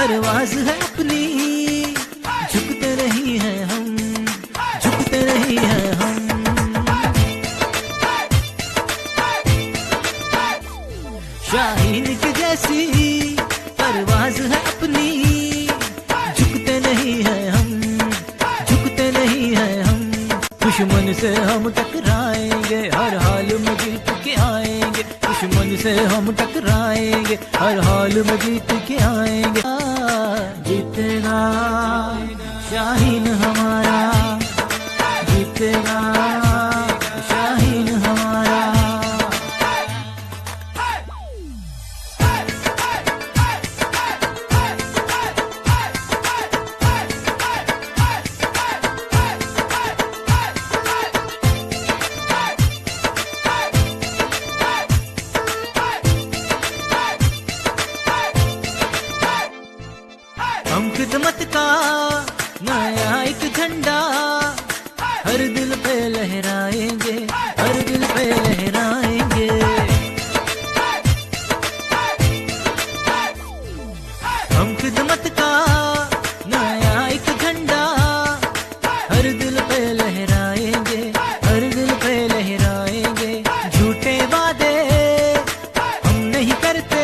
परवाज़ है अपनी, झुकते नहीं हैं हम, झुकते नहीं हैं हम। शाहीन के जैसी परवाज़ है अपनी, झुकते नहीं हैं हम, झुकते नहीं हैं हम। दुश्मन से हम टकराएंगे, हर हाल में जीत के आएंगे। दुश्मन से हम टकराएंगे, हर हाल में जीत के आएंगे। जीतेगा शाहीन हमारा, जीतेगा शाहीन हमारा। हम खिदमत का नया एक झंडा हर दिल पे लहराएंगे, हर दिल पे लहराएंगे। हम खिदमत का नया एक झंडा हर दिल पे लहराएंगे, हर दिल पे लहराएंगे। झूठे वादे हम नहीं करते,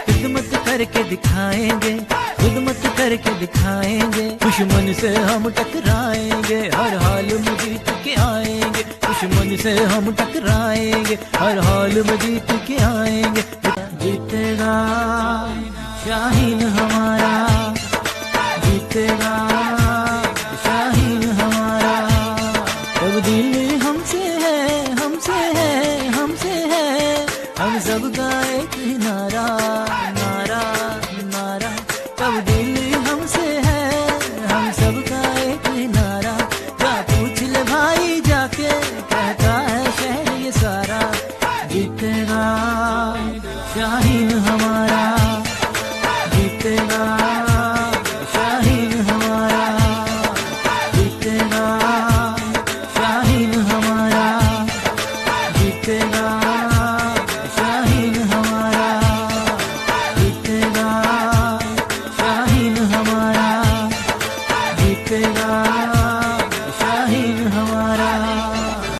खिदमत करके दिखाएंगे, खिदमत करके दिखाएंगे। दुश्मन से हम टकराएंगे, हर हाल में जीत के आएंगे। दुश्मन से हम टकराएंगे, हर हाल में जीत के आएंगे। जीतेगा शाहीन हमारा, जीतेगा शाहीन हमारा। तब्दीली हमसे है, हमसे है, हमसे है। हम सब का एक नारा, नारा, नारा। तब्दीली हमसे है, हम सब का एक नारा। क्या पूछ ले भाई जाके, कहता है शहर ये सारा। जीतेगा शाहीन हमारा, जीतेगा